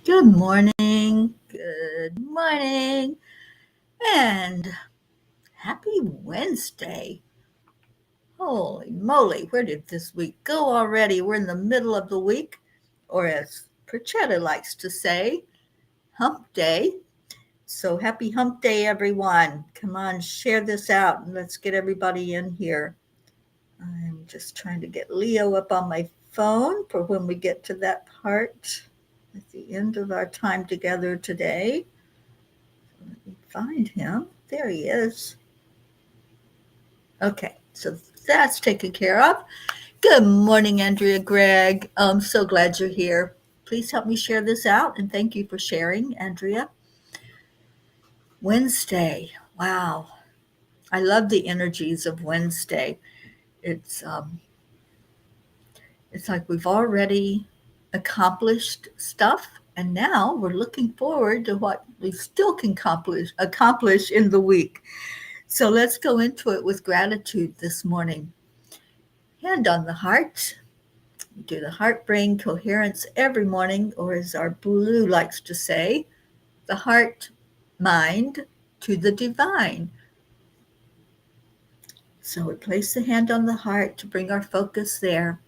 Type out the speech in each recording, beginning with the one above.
Good morning, and happy Wednesday. Holy moly, where did this week go already? We're in the middle of the week, or as Perchetta likes to say, hump day. So happy hump day, everyone. Come on, share this out and let's get everybody in here. I'm just trying to get Leo up on my phone for when we get to that part at the end of our time together today. Let me find him. There he is. Okay, so that's taken care of. Good morning, Andrea Gregg. I'm so glad you're here. Please help me share this out, and thank you for sharing, Andrea. Wednesday. Wow. I love the energies of Wednesday. It's it's like we've already accomplished stuff, and now we're looking forward to what we still can accomplish in the week. So let's go into it with gratitude this morning. Hand on the heart. We do the heart brain coherence every morning, or as our Blue likes to say, the heart mind to the divine. So we place the hand on the heart to bring our focus there.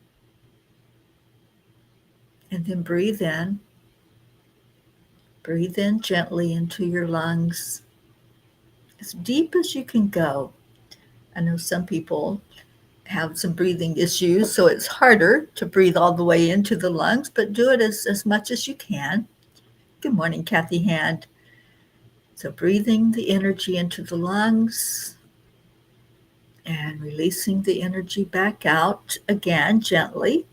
And then breathe in. Breathe in gently into your lungs, as deep as you can go. I know some people have some breathing issues, so it's harder to breathe all the way into the lungs, but do it as much as you can. Good morning, Kathy Hand. So breathing the energy into the lungs and releasing the energy back out again gently.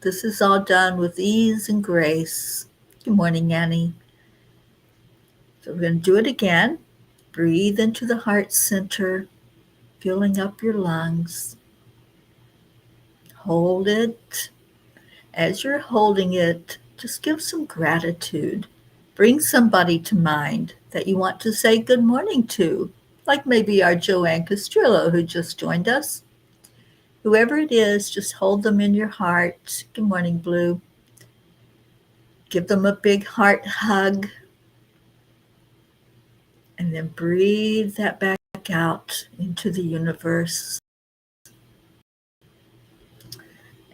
This is all done with ease and grace. Good morning, Annie. So we're going to do it again. Breathe into the heart center, filling up your lungs. Hold it. As you're holding it, just give some gratitude. Bring somebody to mind that you want to say good morning to, like maybe our Joanne Castrillo who just joined us. Whoever it is, just hold them in your heart. Good morning, Blue. Give them a big heart hug. And then breathe that back out into the universe.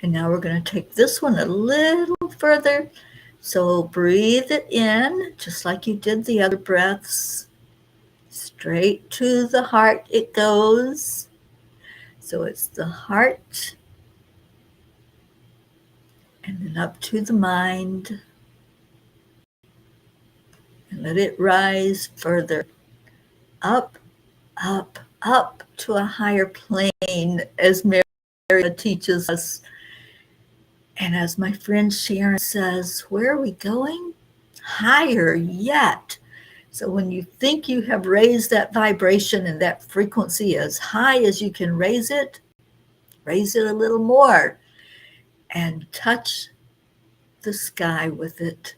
And now we're going to take this one a little further. So breathe it in, just like you did the other breaths. Straight to the heart it goes. So it's the heart, and then up to the mind. And let it rise further. Up, up, up to a higher plane, as Mary teaches us. And as my friend Sharon says, where are we going? Higher yet. So when you think you have raised that vibration and that frequency as high as you can raise it a little more and touch the sky with it.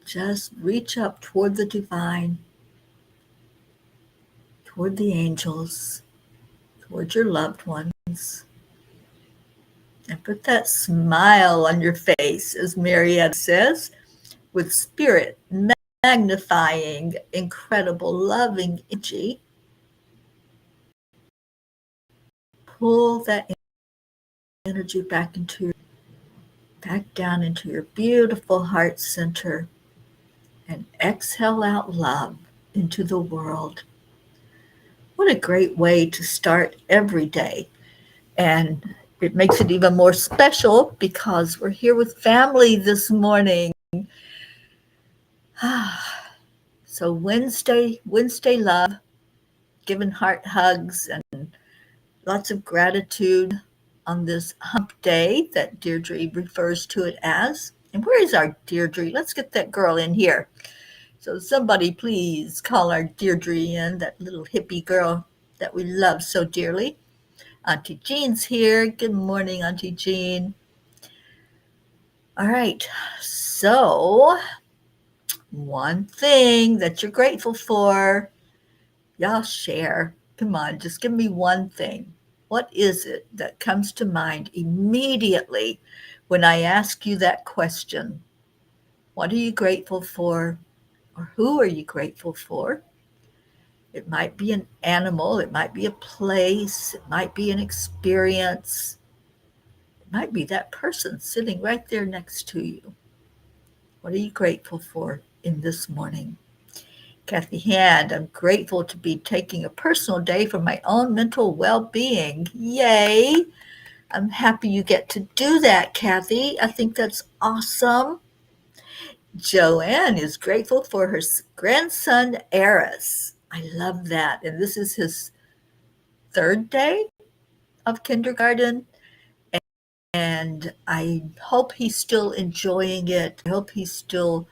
Just reach up toward the divine, toward the angels, toward your loved ones. And put that smile on your face, as Mariette says, with spirit magnifying, incredible, loving energy. Pull that energy back down into your beautiful heart center, and exhale out love into the world. What a great way to start every day. And it makes it even more special because we're here with family this morning. So Wednesday love, giving heart hugs and lots of gratitude on this hump day that Deirdre refers to it as. And where is our Deirdre? Let's get that girl in here. So somebody please call our Deirdre in, that little hippie girl that we love so dearly. Auntie Jean's here. Good morning, Auntie Jean. All right, so one thing that you're grateful for, y'all share. Come on, just give me one thing. What is it that comes to mind immediately when I ask you that question? What are you grateful for? Or who are you grateful for? It might be an animal, it might be a place, it might be an experience, it might be that person sitting right there next to you. What are you grateful for in this morning? Kathy Hand, I'm grateful to be taking a personal day for my own mental well being. Yay! I'm happy you get to do that, Kathy. I think that's awesome. Joanne is grateful for her grandson, Eris. I love that. And this is his third day of kindergarten. And I hope he's still enjoying it. I hope he's still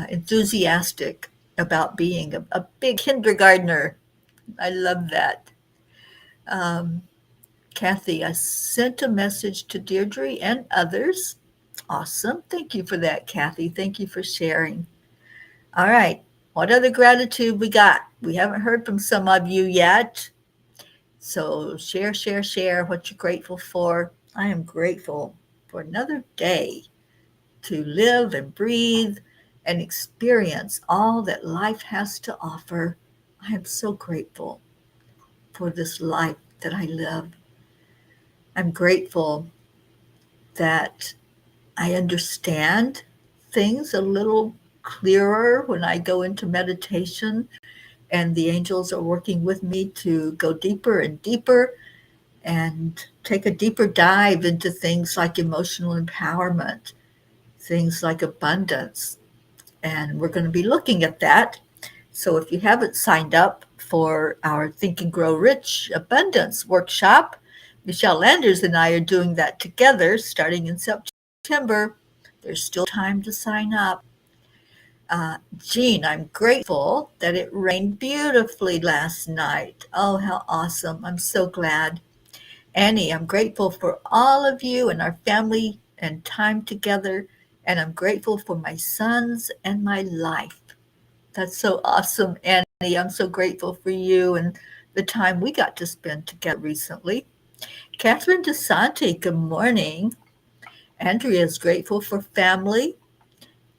enthusiastic about being a big kindergartner. I love that. Um, Kathy, I sent a message to Deirdre and others. Awesome. Thank you for that, Kathy. Thank you for sharing. All right. What other gratitude we got? We haven't heard from some of you yet. So share what you're grateful for. I am grateful for another day to live and breathe and experience all that life has to offer. I am so grateful for this life that I live. I'm grateful that I understand things a little clearer when I go into meditation and the angels are working with me to go deeper and deeper and take a deeper dive into things like emotional empowerment, things like abundance. And we're going to be looking at that. So if you haven't signed up for our Think and Grow Rich Abundance workshop, Michelle Landers and I are doing that together starting in September. There's still time to sign up. Jean, I'm grateful that it rained beautifully last night. Oh, how awesome. I'm so glad. Annie, I'm grateful for all of you and our family and time together. And I'm grateful for my sons and my life. That's so awesome, Annie. I'm so grateful for you and the time we got to spend together recently. Catherine DeSanti, good morning. Andrea is grateful for family.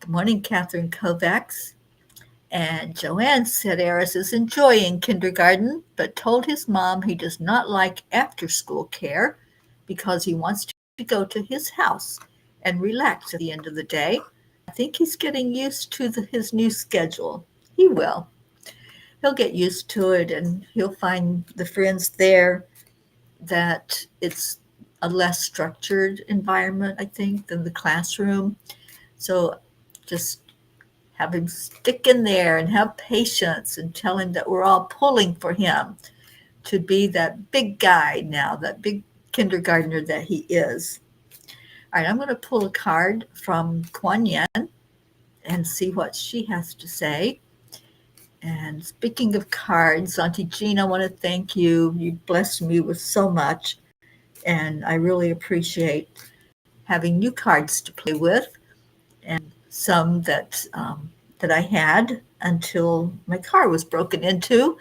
Good morning, Catherine Kovacs. And Joanne said Eris is enjoying kindergarten, but told his mom he does not like after school care because he wants to go to his house and relax at the end of the day. I think he's getting used to his new schedule. He will. He'll get used to it and he'll find the friends there that it's a less structured environment, I think, than the classroom. So just have him stick in there and have patience and tell him that we're all pulling for him to be that big guy now, that big kindergartner that he is. All right, I'm going to pull a card from Kuan Yin and see what she has to say. And speaking of cards, Auntie Jean, I want to thank you. You blessed me with so much, and I really appreciate having new cards to play with, and some that I had until my car was broken into.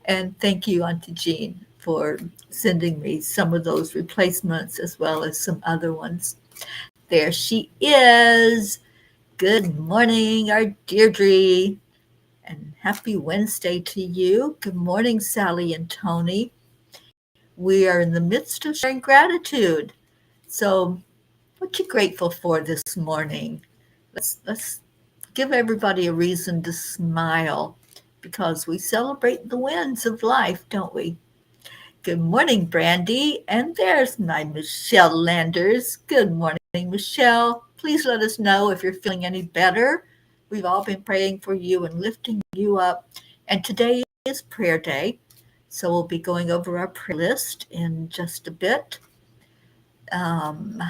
And thank you, Auntie Jean, for sending me some of those replacements as well as some other ones. There she is. Good morning, our Deirdre. And happy Wednesday to you. Good morning, Sally and Tony. We are in the midst of sharing gratitude. So, what you grateful for this morning? Let's give everybody a reason to smile because we celebrate the wins of life, don't we? Good morning, Brandy. And there's my Michelle Landers. Good morning, Michelle. Please let us know if you're feeling any better. We've all been praying for you and lifting you up. And today is prayer day. So we'll be going over our prayer list in just a bit. Um,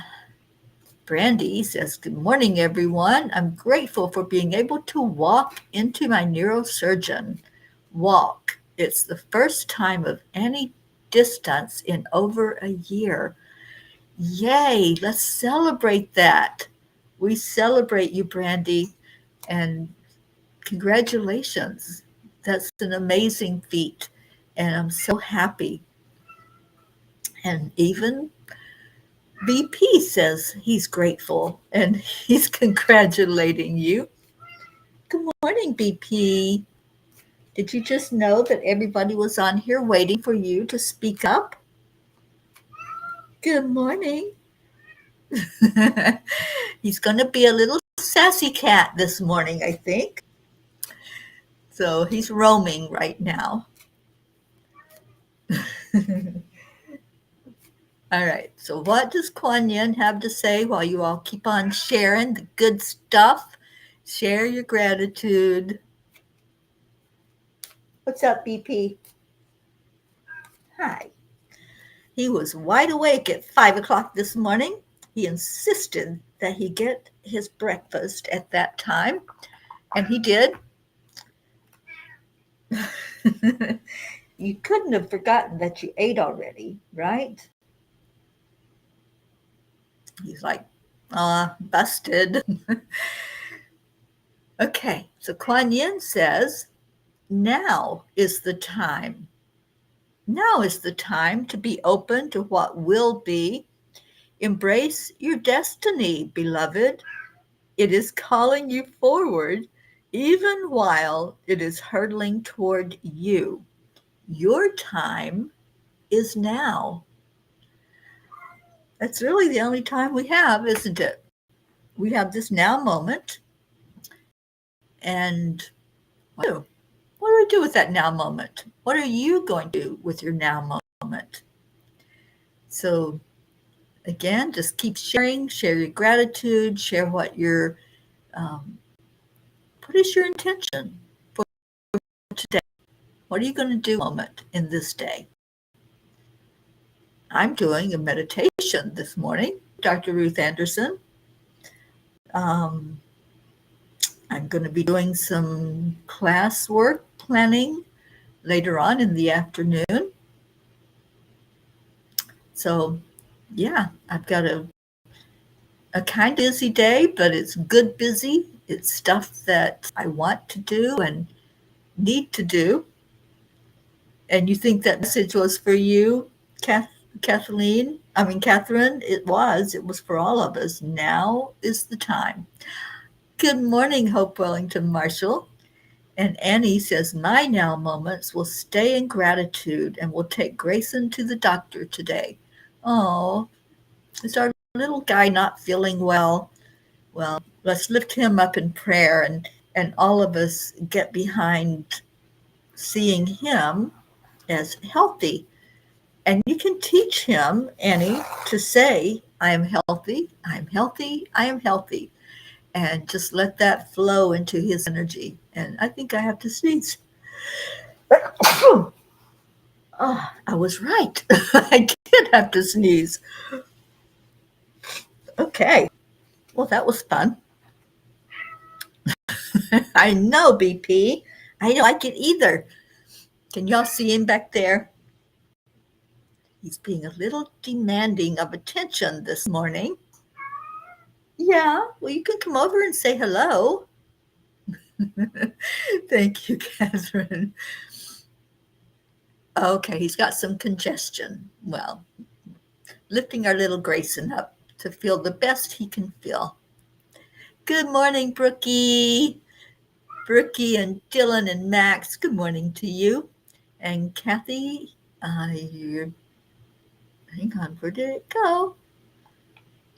Brandy says, good morning, everyone. I'm grateful for being able to walk into my neurosurgeon. Walk. It's the first time of any distance in over a year. Yay, let's celebrate that. We celebrate you, Brandy, and congratulations. That's an amazing feat, and I'm so happy. And even BP says he's grateful and he's congratulating you. Good morning, BP. Did you just know that everybody was on here waiting for you to speak up? Good morning. He's going to be a little sassy cat this morning, I think. So he's roaming right now. All right. So what does Kuan Yin have to say while you all keep on sharing the good stuff? Share your gratitude. What's up, BP? Hi. He was wide awake at 5 o'clock this morning. He insisted that he get his breakfast at that time, and he did. You couldn't have forgotten that you ate already, right? He's like, busted. Okay, so Kuan Yin says, now is the time. Now is the time to be open to what will be. Embrace your destiny, beloved. It is calling you forward, even while it is hurtling toward you. Your time is now. That's really the only time we have, isn't it? We have this now moment. And what do we do with that now moment? What are you going to do with your now moment? So, again, just keep sharing, share your gratitude, share what what is your intention for today? What are you going to do moment in this day? I'm doing a meditation this morning, Dr. Ruth Anderson. I'm going to be doing some class work planning later on in the afternoon. So, yeah, I've got a kind of busy day, but it's good busy. It's stuff that I want to do and need to do. And you think that message was for you, Catherine? It was for all of us. Now is the time. Good morning, Hope Wellington Marshall. And Annie says, my now moments will stay in gratitude and will take Grayson to the doctor today. Oh, is our little guy not feeling well? Well, let's lift him up in prayer and all of us get behind seeing him as healthy. And you can teach him, Annie, to say, I am healthy, I am healthy, I am healthy. And just let that flow into his energy. And I think I have to sneeze. Oh, I was right. I did have to sneeze. Okay. Well, that was fun. I know, BP. I don't like it either. Can y'all see him back there? He's being a little demanding of attention this morning. Yeah, well, you can come over and say hello. Thank you, Catherine. Okay, he's got some congestion. Well, lifting our little Grayson up to feel the best he can feel. Good morning, Brookie. Brookie and Dylan and Max, good morning to you. And Kathy, hang on, where did it go?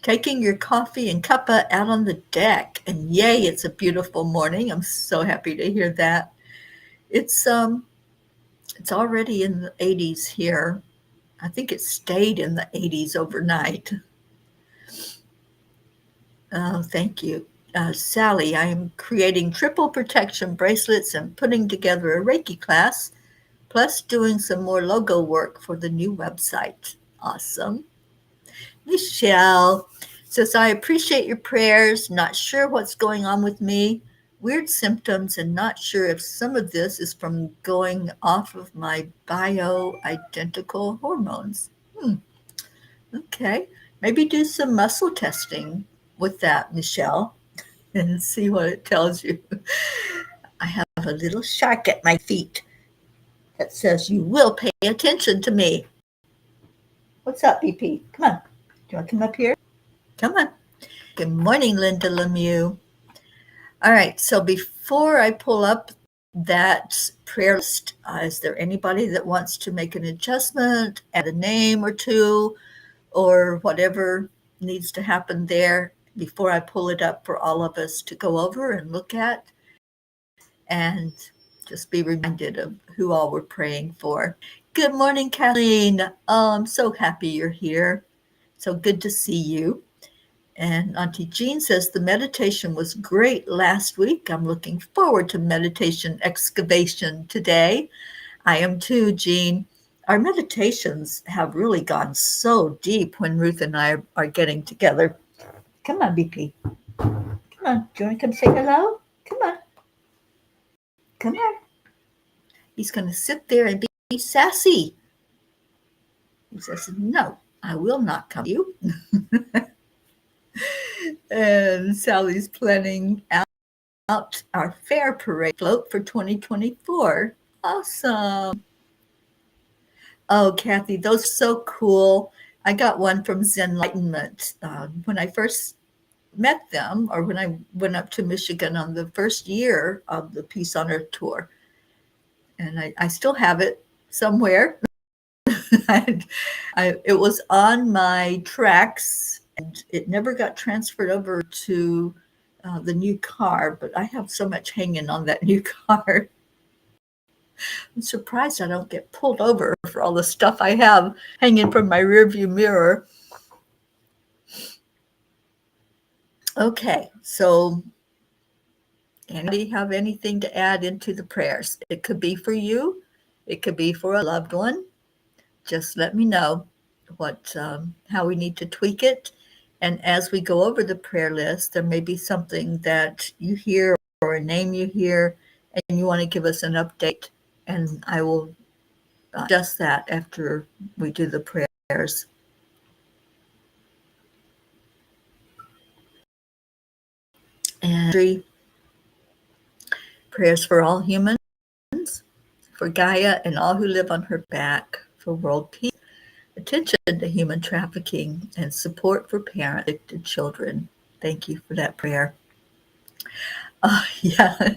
Taking your coffee and cuppa out on the deck. And yay, it's a beautiful morning. I'm so happy to hear that. It's already in the 80s here. I think it stayed in the 80s overnight. Oh, thank you. Sally, I am creating triple protection bracelets and putting together a Reiki class, plus doing some more logo work for the new website. Awesome. Michelle says, I appreciate your prayers. Not sure what's going on with me. Weird symptoms and not sure if some of this is from going off of my bio-identical hormones. Okay. Maybe do some muscle testing with that, Michelle, and see what it tells you. I have a little shark at my feet that says, you will pay attention to me. What's up, BP? Come on. you want to come up here? Come on. Good morning, Linda Lemieux. All right, so before I pull up that prayer list, is there anybody that wants to make an adjustment, add a name or two, or whatever needs to happen there before I pull it up for all of us to go over and look at and just be reminded of who all we're praying for? Good morning, Kathleen. I'm so happy you're here. So good to see you. And Auntie Jean says the meditation was great last week. I'm looking forward to meditation excavation today. I am too, Jean. Our meditations have really gone so deep when Ruth and I are getting together. Come on, BP. Come on. Do you want to come say hello? Come on. Come here. He's going to sit there and be sassy. He says, no, I will not come to you. And Sally's planning out our fair parade float for 2024. Awesome. Oh, Kathy, those are so cool. I got one from Zen Enlightenment when I first met them, or when I went up to Michigan on the first year of the Peace on Earth tour. And I still have it somewhere. It was on my tracks, and it never got transferred over to the new car, but I have so much hanging on that new car. I'm surprised I don't get pulled over for all the stuff I have hanging from my rearview mirror. Okay, so anybody have anything to add into the prayers? It could be for you. It could be for a loved one. Just let me know how we need to tweak it. And as we go over the prayer list, there may be something that you hear or a name you hear, and you want to give us an update, and I will adjust that after we do the prayers. And prayers for all humans, for Gaia and all who live on her back, for world peace, attention to human trafficking, and support for parent addicted children. Thank you for that prayer. Yeah,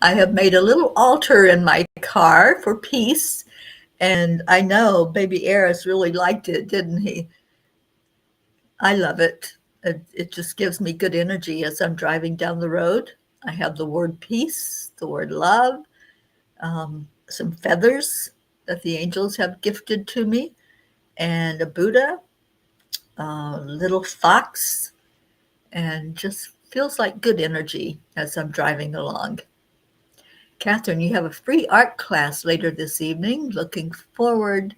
I have made a little altar in my car for peace, and I know baby Eris really liked it, didn't he? I love it. It just gives me good energy as I'm driving down the road. I have the word peace, the word love, some feathers that the angels have gifted to me, and a Buddha, a little fox, and just feels like good energy as I'm driving along. Catherine, you have a free art class later this evening. Looking forward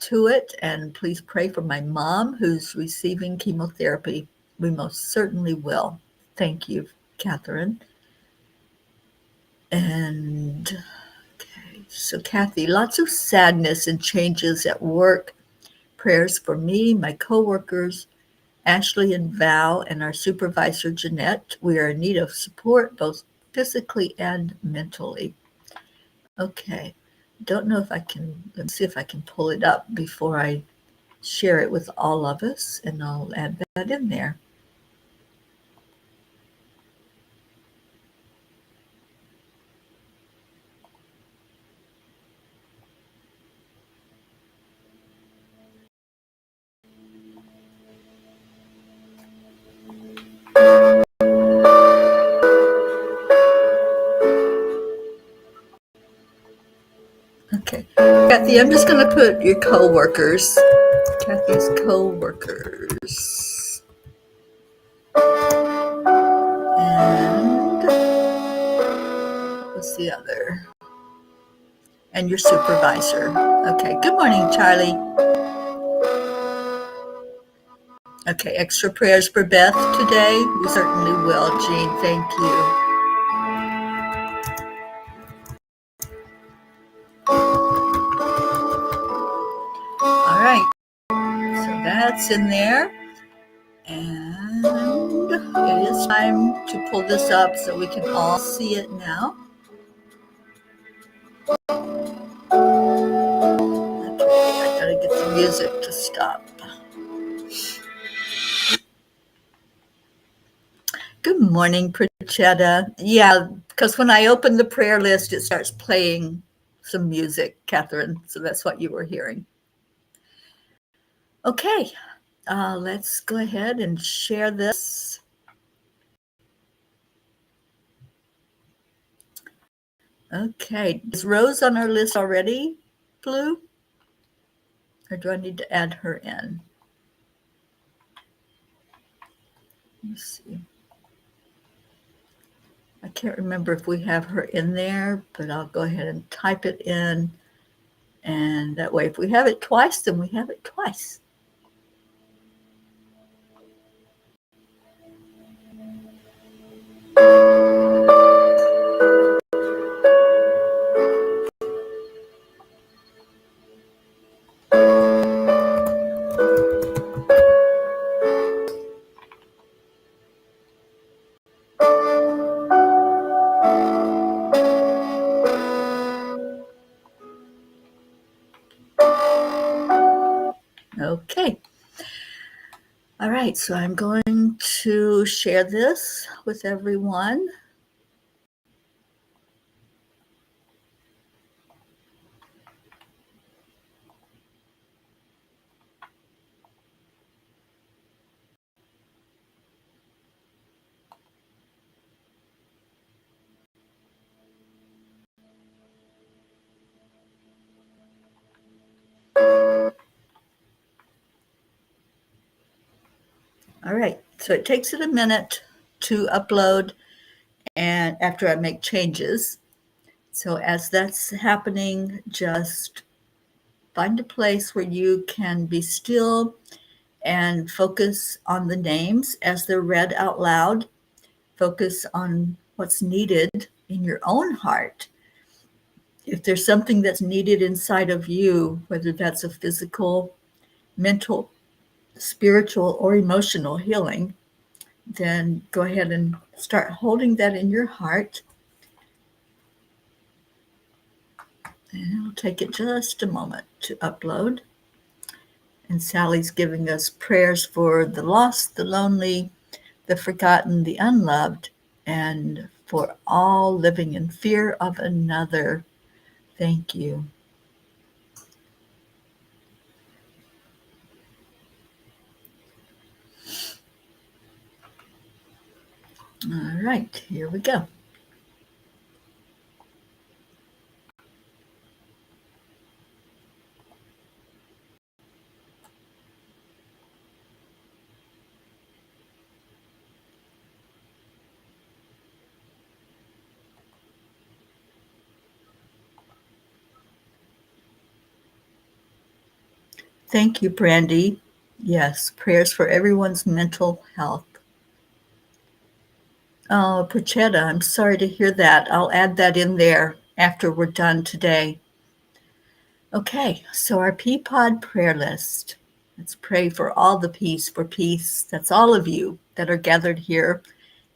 to it, and please pray for my mom who's receiving chemotherapy. We most certainly will. Thank you, Catherine. And okay, so Kathy, lots of sadness and changes at work. Prayers for me, my coworkers, Ashley and Val, and our supervisor, Jeanette. We are in need of support, both physically and mentally. Okay. Don't know if I can, let me see if I can pull it up before I share it with all of us, and I'll add that in there. Okay. Kathy, I'm just going to put your coworkers. Kathy's coworkers. And what's the other? And your supervisor. Okay. Good morning, Charlie. Okay. Extra prayers for Beth today? We certainly will, Jean. Thank you. All right. So that's in there. And it is time to pull this up so we can all see it now. Okay, I gotta get the music to stop. Good morning, Prachetta. Yeah, because when I open the prayer list, it starts playing some music, Catherine. So that's what you were hearing. Okay, let's go ahead and share this. Okay, is Rose on our list already, Blue? Or do I need to add her in? Let's see. I can't remember if we have her in there, but I'll go ahead and type it in. And that way, if we have it twice, then we have it twice. Okay. All right, so I'm going to share this with everyone. All right, so it takes it a minute to upload and after I make changes. So as that's happening, just find a place where you can be still and focus on the names as they're read out loud. Focus on what's needed in your own heart. If there's something that's needed inside of you, whether that's a physical, mental, spiritual, or emotional healing, then go ahead and start holding that in your heart. And it'll take it just a moment to upload. And Sally's giving us prayers for the lost, the lonely, the forgotten, the unloved, and for all living in fear of another. Thank you. All right, here we go. Thank you, Brandy. Yes, prayers for everyone's mental health. Oh, Prachetta, I'm sorry to hear that. I'll add that in there after we're done today. Okay, so our Peapod prayer list. Let's pray for all the peace, for peace. That's all of you that are gathered here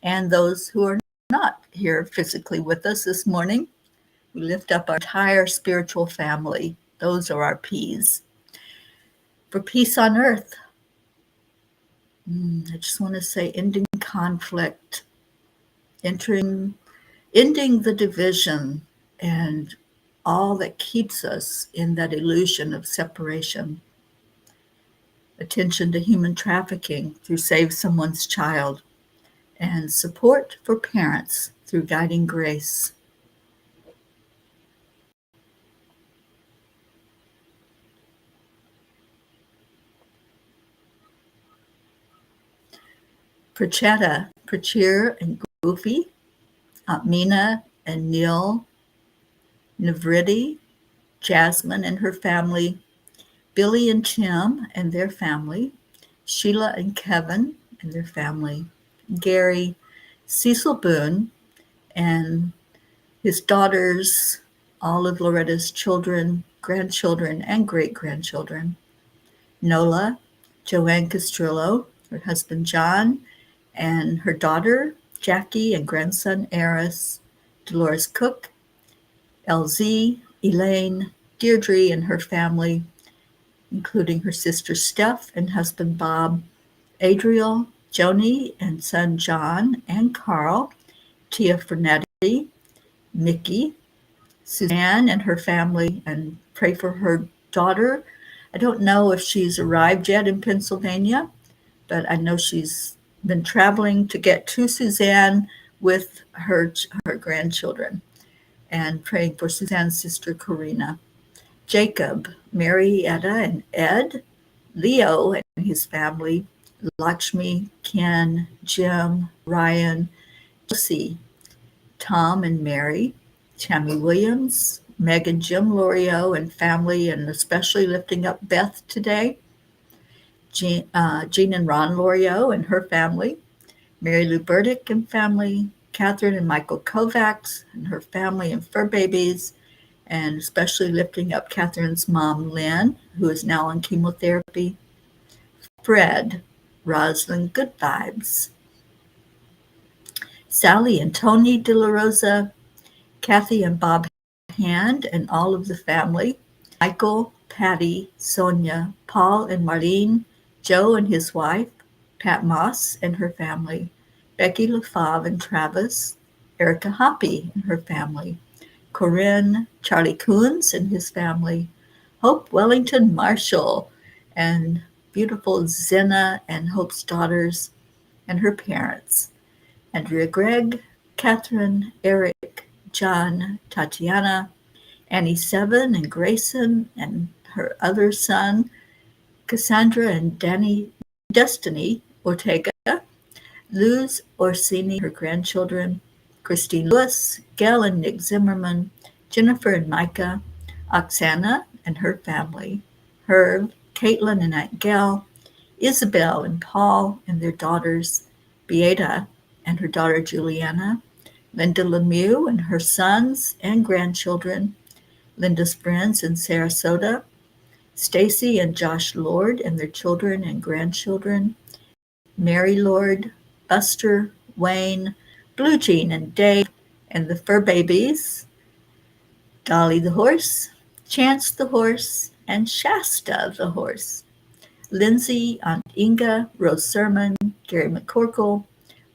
and those who are not here physically with us this morning. We lift up our entire spiritual family. Those are our P's. For peace on earth, I just want to say ending conflict, ending the division, and all that keeps us in that illusion of separation. Attention to human trafficking through Save Someone's Child, and support for parents through Guiding Grace. Prachetta, Prachir, and Goofy, Aunt Mina and Neil, Navriti, Jasmine and her family, Billy and Tim and their family, Sheila and Kevin and their family, Gary, Cecil Boone, and his daughters, all of Loretta's children, grandchildren, and great-grandchildren, Nola, Joanne Castrillo, her husband John, and her daughter Jackie and grandson Eris, Dolores Cook, LZ, Elaine, Deirdre and her family, including her sister Steph and husband Bob, Adriel, Joni and son John and Carl, Tia Fernetti, Mickey, Suzanne and her family, and pray for her daughter. I don't know if she's arrived yet in Pennsylvania, but I know she's been traveling to get to Suzanne with her grandchildren, and praying for Suzanne's sister Karina. Jacob, Marietta and Ed, Leo and his family, Lakshmi, Ken, Jim, Ryan, Josie, Tom and Mary, Tammy Williams, Meg and Jim Lorio and family, and especially lifting up Beth today, Jean and Ron Lorio and her family, Mary Lou Burdick and family, Catherine and Michael Kovacs and her family and fur babies, and especially lifting up Catherine's mom, Lynn, who is now on chemotherapy, Fred, Rosalind Good Vibes, Sally and Tony De La Rosa, Kathy and Bob Hand and all of the family, Michael, Patty, Sonia, Paul and Marlene, Joe and his wife, Pat Moss and her family, Becky LaFave and Travis, Erica Hoppy and her family, Corinne, Charlie Coons and his family, Hope Wellington Marshall, and beautiful Zena and Hope's daughters and her parents, Andrea Gregg, Catherine, Eric, John, Tatiana, Annie Seven and Grayson and her other son, Cassandra and Destiny Ortega, Luz Orsini, her grandchildren, Christine Lewis, Gail and Nick Zimmerman, Jennifer and Micah, Oksana and her family, Herb, Caitlin and Aunt Gail, Isabel and Paul and their daughters, Beata and her daughter Juliana, Linda Lemieux and her sons and grandchildren, Linda's friends in Sarasota, Stacy and Josh Lord and their children and grandchildren, Mary Lord, Buster, Wayne, Blue Jean and Dave, and the fur babies, Dolly the horse, Chance the horse, and Shasta the horse, Lindsay, Aunt Inga, Rose Sermon, Gary McCorkle,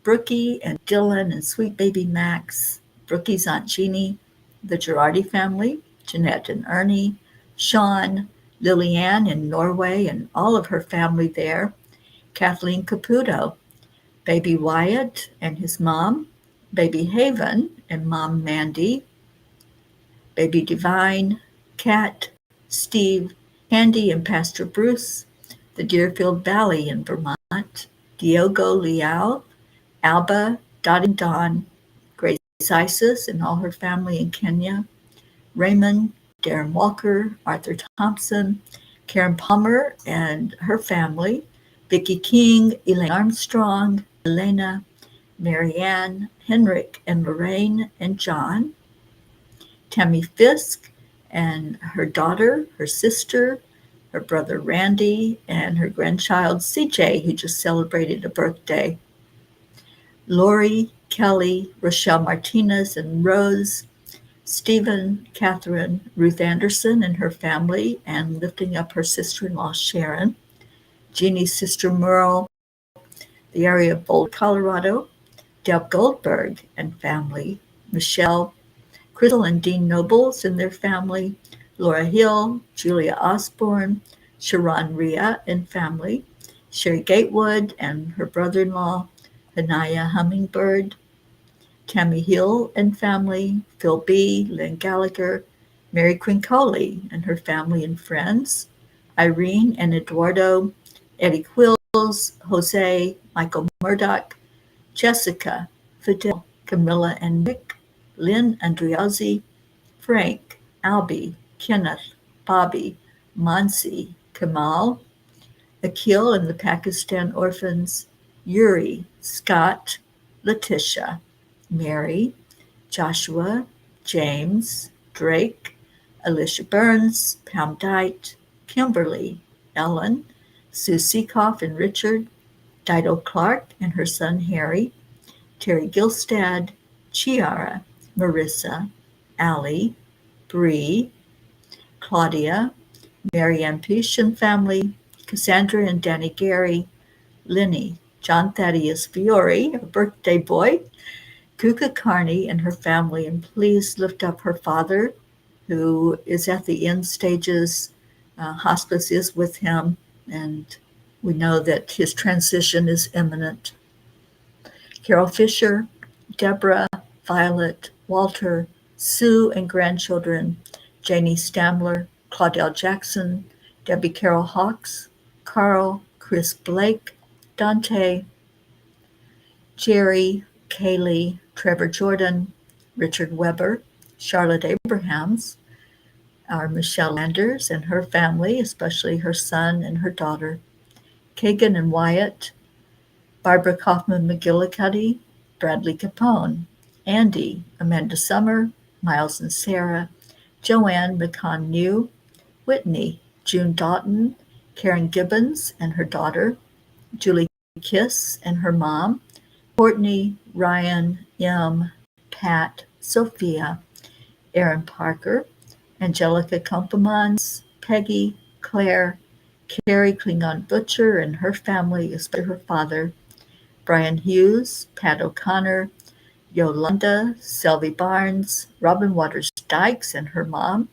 Brookie and Dylan and sweet baby Max, Brookie's Aunt Jeannie, the Girardi family, Jeanette and Ernie, Sean, Lilianne in Norway and all of her family there, Kathleen Caputo, baby Wyatt and his mom, baby Haven and mom Mandy, baby Divine, Kat, Steve, Candy and Pastor Bruce, the Deerfield Valley in Vermont, Diogo Leal, Alba, Dot and Dawn, Grace Isis and all her family in Kenya, Raymond, Darren Walker, Arthur Thompson, Karen Palmer and her family, Vicki King, Elaine Armstrong, Elena, Marianne, Henrik and Lorraine and John, Tammy Fisk and her daughter, her sister, her brother Randy, and her grandchild CJ, who just celebrated a birthday, Lori, Kelly, Rochelle Martinez and Rose, Stephen, Catherine, Ruth Anderson and her family, and lifting up her sister-in-law Sharon, Jeannie's sister Merle, the area of Boulder, Colorado, Deb Goldberg and family, Michelle, Crystal and Dean Nobles and their family, Laura Hill, Julia Osborne, Sharon Rhea and family, Sherry Gatewood and her brother-in-law, Hanaya Hummingbird, Tammy Hill and family, Phil B., Lynn Gallagher, Mary Quincoli and her family and friends, Irene and Eduardo, Eddie Quills, Jose, Michael Murdoch, Jessica, Fidel, Camilla and Nick, Lynn Andriozzi, Frank, Albie, Kenneth, Bobby, Mansi, Kamal, Akil and the Pakistan orphans, Yuri, Scott, Letitia, Mary, Joshua, James, Drake, Alicia Burns, Pam Dite, Kimberly, Ellen, Sue Seekoff and Richard, Dido Clark and her son Harry, Terry Gilstad, Chiara, Marissa, Allie, Bree, Claudia, Mary Ann Pish and family, Cassandra and Danny Gary, Lenny, John Thaddeus Fiore, a birthday boy, Kuka Carney and her family, and please lift up her father, who is at the end stages. Hospice is with him, and we know that his transition is imminent. Carol Fisher, Deborah, Violet, Walter, Sue and grandchildren, Janie Stamler, Claudel Jackson, Debbie Carol Hawks, Carl, Chris Blake, Dante, Jerry, Kaylee, Trevor Jordan, Richard Weber, Charlotte Abrahams, our Michelle Landers and her family, especially her son and her daughter, Kagan and Wyatt, Barbara Kaufman McGillicuddy, Bradley Capone, Andy, Amanda Summer, Miles and Sarah, Joanne McCon New, Whitney, June Doughton, Karen Gibbons and her daughter, Julie Kiss and her mom, Courtney, Ryan, M, Pat, Sophia, Aaron Parker, Angelica Kompemans, Peggy, Claire, Carrie Klingon Butcher and her family, especially her father, Brian Hughes, Pat O'Connor, Yolanda, Selby Barnes, Robin Waters Dykes and her mom,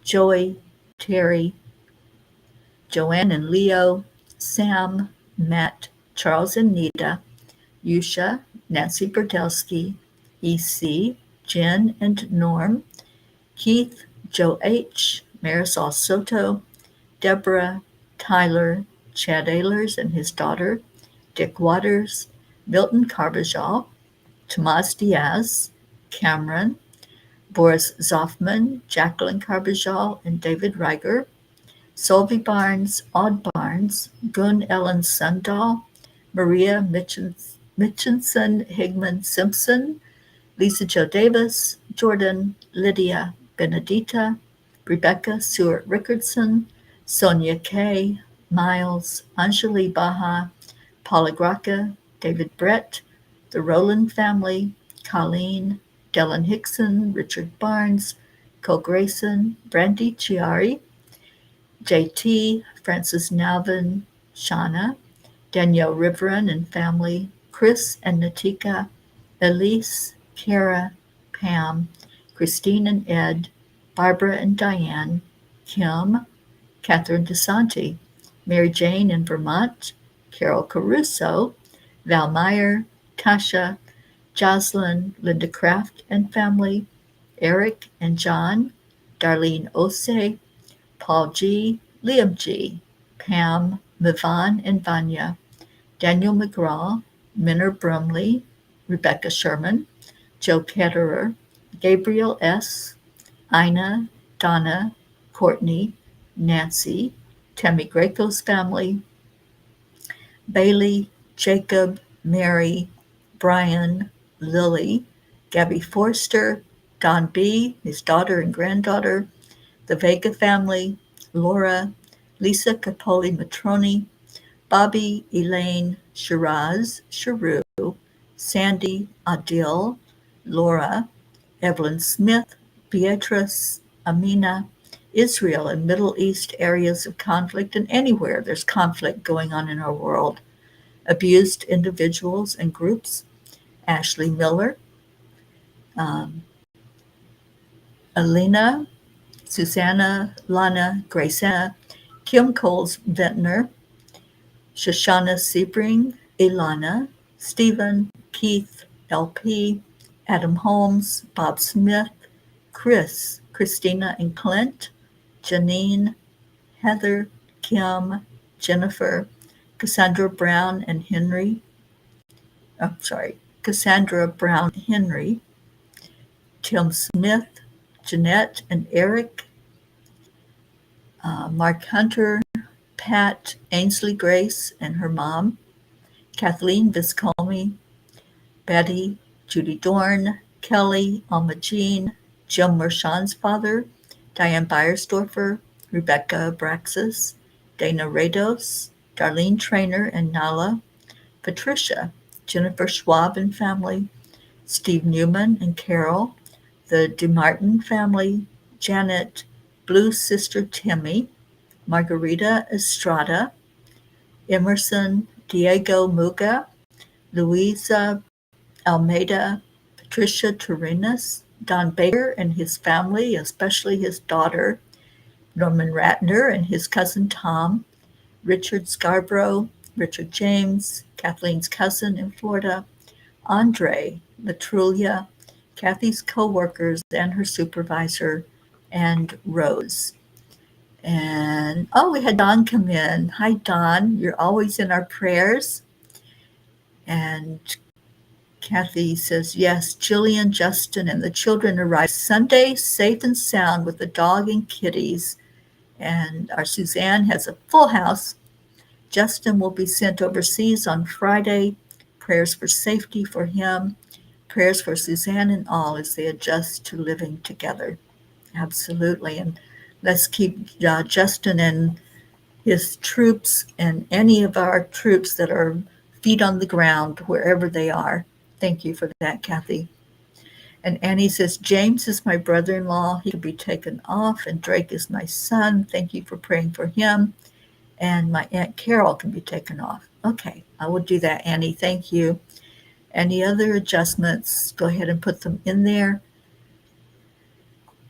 Joey, Terry, Joanne and Leo, Sam, Matt, Charles and Nita, Yusha, Nancy Berdelsky, EC, Jen and Norm, Keith, Joe H., Marisol Soto, Deborah, Tyler, Chad Ehlers and his daughter, Dick Waters, Milton Carbajal, Tomas Diaz, Cameron, Boris Zoffman, Jacqueline Carbajal, and David Reiger, Solvi Barnes, Odd Barnes, Gun Ellen Sundahl, Maria Mitchinson Higman Simpson, Lisa Jo Davis, Jordan, Lydia Benedita, Rebecca Stewart Rickardson, Sonia Kay, Miles, Anjali Baha, Paula Graca, David Brett, the Rowland family, Colleen, Dylan Hickson, Richard Barnes, Cole Grayson, Brandy Chiari, JT, Francis Nalvin, Shauna, Danielle Riveron and family, Chris and Natika, Elise, Kara, Pam, Christine and Ed, Barbara and Diane, Kim, Catherine DeSanti, Mary Jane in Vermont, Carol Caruso, Val Meyer, Tasha, Jocelyn, Linda Kraft and family, Eric and John, Darlene Ose, Paul G., Liam G., Pam, Mivan and Vanya, Daniel McGraw, Minner Brumley, Rebecca Sherman, Joe Ketterer, Gabriel S., Ina, Donna, Courtney, Nancy, Tammy Greco's family, Bailey, Jacob, Mary, Brian, Lily, Gabby Forster, Don B., his daughter and granddaughter, the Vega family, Laura, Lisa Capoli Matroni, Bobby, Elaine, Shiraz, Sharu, Sandy, Adil, Laura, Evelyn Smith, Beatrice, Amina, Israel and Middle East areas of conflict and anywhere there's conflict going on in our world, abused individuals and groups, Ashley Miller, um, Alina, Susanna, Lana, Grace, Kim Coles Ventnor, Shoshana Sebring, Ilana, Stephen, Keith, LP, Adam Holmes, Bob Smith, Chris, Christina and Clint, Janine, Heather, Kim, Jennifer, Cassandra Brown and Henry, Cassandra Brown Henry, Tim Smith, Jeanette and Eric, Mark Hunter, Pat Ainsley Grace and her mom, Kathleen Viscomi, Betty, Judy Dorn, Kelly, Alma Jean, Jim Mershon's father, Diane Beiersdorfer, Rebecca Abraxas, Dana Rados, Darlene Trainer and Nala, Patricia, Jennifer Schwab and family, Steve Newman and Carol, the DeMartin family, Janet, Blue Sister Timmy, Margarita Estrada, Emerson, Diego Muga, Luisa Almeida, Patricia Turinas, Don Baker and his family, especially his daughter, Norman Ratner and his cousin Tom, Richard Scarborough, Richard James, Kathleen's cousin in Florida, Andre, Latrulia, Kathy's co-workers and her supervisor, and Rose. And we had Don come in. Hi, Don. You're always in our prayers. And Kathy says, yes, Jillian, Justin, and the children arrived Sunday safe and sound with the dog and kitties. And our Suzanne has a full house. Justin will be sent overseas on Friday. Prayers for safety for him. Prayers for Suzanne and all as they adjust to living together. Absolutely. And let's keep Justin and his troops and any of our troops that are feet on the ground wherever they are. Thank you for that, Kathy. And Annie says, James is my brother-in-law. He could be taken off. And Drake is my son. Thank you for praying for him. And my Aunt Carol can be taken off. Okay, I will do that, Annie. Thank you. Any other adjustments, go ahead and put them in there.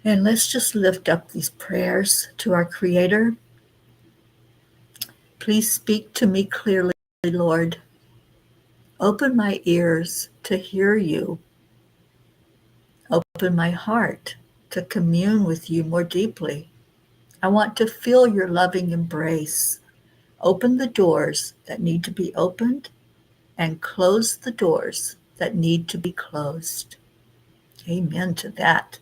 And let's just lift up these prayers to our Creator. Please speak to me clearly, Lord. Open my ears to hear you. Open my heart to commune with you more deeply. I want to feel your loving embrace. Open the doors that need to be opened and close the doors that need to be closed. Amen to that.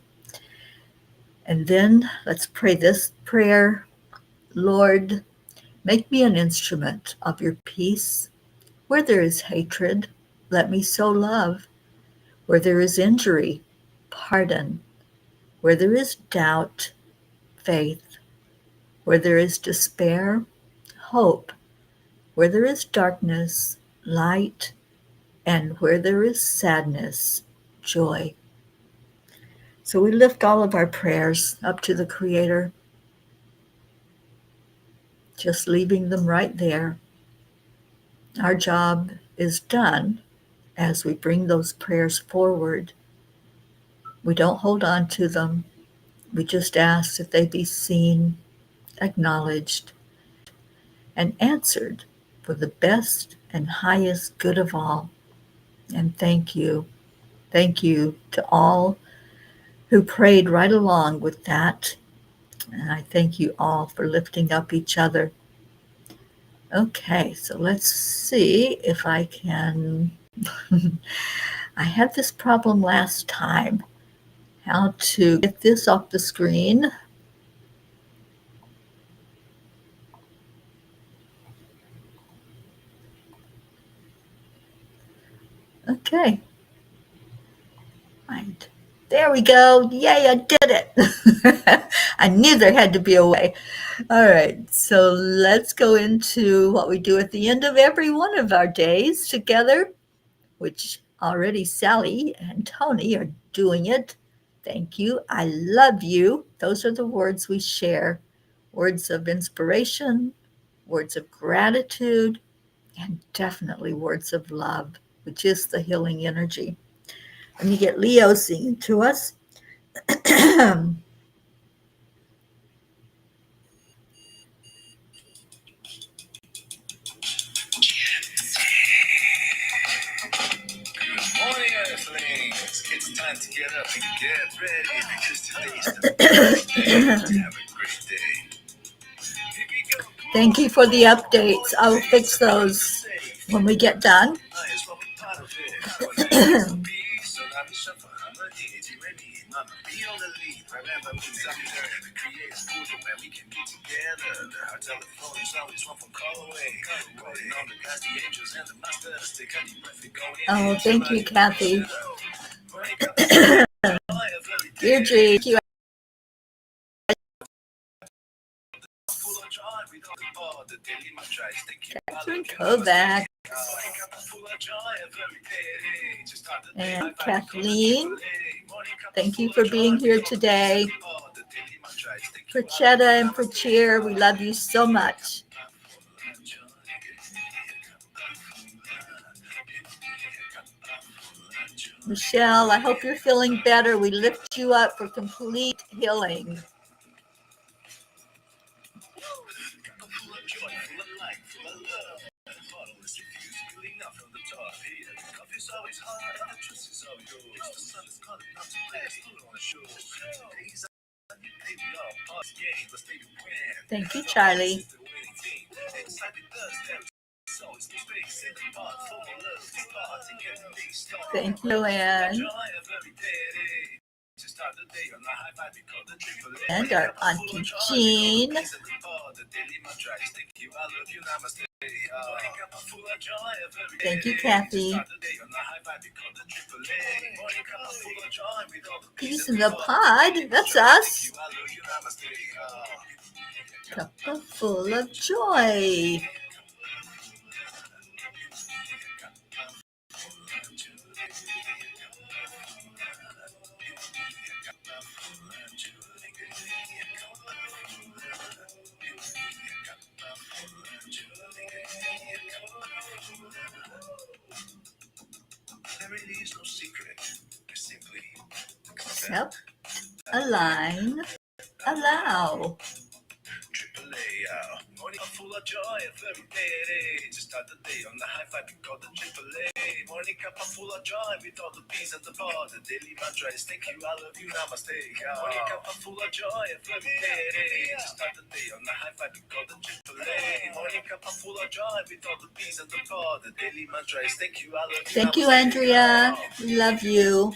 And then let's pray this prayer. Lord, make me an instrument of your peace. Where there is hatred, let me sow love. Where there is injury, pardon. Where there is doubt, faith. Where there is despair, hope. Where there is darkness, light. And where there is sadness, joy. So we lift all of our prayers up to the Creator, just leaving them right there. Our job is done as we bring those prayers forward. We don't hold on to them. We just ask that they be seen, acknowledged, and answered for the best and highest good of all. And thank you. Thank you to all who prayed right along with that. And I thank you all for lifting up each other. Okay, so let's see if I can. I had this problem last time. How to get this off the screen. Okay. Right. There we go. Yay, I did it. I knew there had to be a way. All right, so let's go into what we do at the end of every one of our days together, which already Sally and Tony are doing it. Thank you. I love you. Those are the words we share. Words of inspiration, words of gratitude, and definitely words of love, which is the healing energy. Let me get Leo singing to us. Morning, Earthlings. It's time to get up and get ready because today's the best day to have a great day. Thank you for the updates. I'll fix those when we get done. Oh, thank you, Kathy. Deirdre, thank you. Catherine Kovacs and Kathleen, thank you for being here today. For Chetta and for Cheer, we love you so much. Michelle, I hope you're feeling better. We lift you up for complete healing. Full of joy, full of light, full of love. Bottomless reviews, spilling out from the top. Here, coffee's always hot, and the truth is always yours. The sun is calling out to play a stool on the shore. Today's on you, baby, all pause game. Let's take a win. Thank you, Charlie. The winning team. Inside the dust, there's always no space in the pot. Full of love, to start to get the day started. Thank you, Anne. Joy of every day. To start the day on the high vibe, we call the triple A. And our Auntie Jean. Thank you, Kathy. Peace in the pod. That's us. Cuppa full of joy. There really is no secret. Simply Accept, align, allow. triple A. Morning full of joy every day. To start the day on the high five, we call the triple A. Morning cup full of joy with all the bees at the bar. The daily mantra is thank you, I love you, namaste. Morning cup full of joy every day. To start the day on the high five, we call the triple A. Morning cup full of joy with all the bees at the bar. The daily mantra is thank you, I love you. Thank you, Andrea. We love you.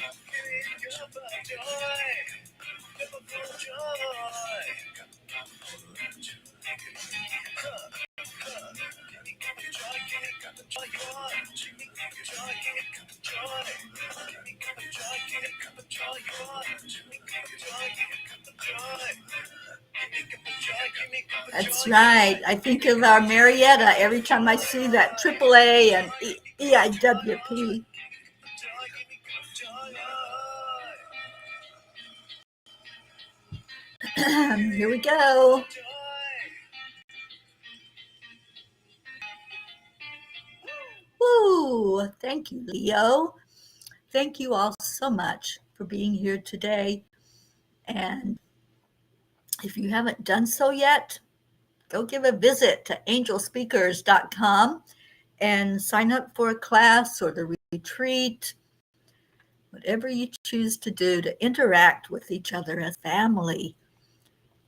That's right. I think of our Marietta every time I see that AAA and EIWP. Here we go. Woo! Thank you, Leo. Thank you all so much for being here today. And if you haven't done so yet, go give a visit to angelspeakers.com and sign up for a class or the retreat, whatever you choose to do to interact with each other as family.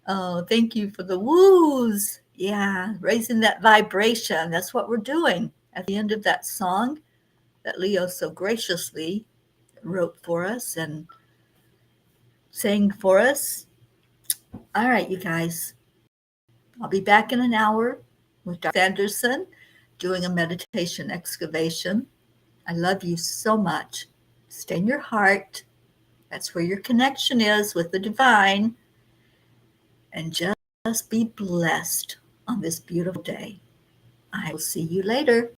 Oh, thank you for the woos. Yeah, raising that vibration. That's what we're doing at the end of that song that Leo so graciously wrote for us and sang for us. All right, you guys. I'll be back in an hour with Dr. Anderson doing a meditation excavation. I love you so much. Stay in your heart. That's where your connection is with the divine. And just be blessed on this beautiful day. I will see you later.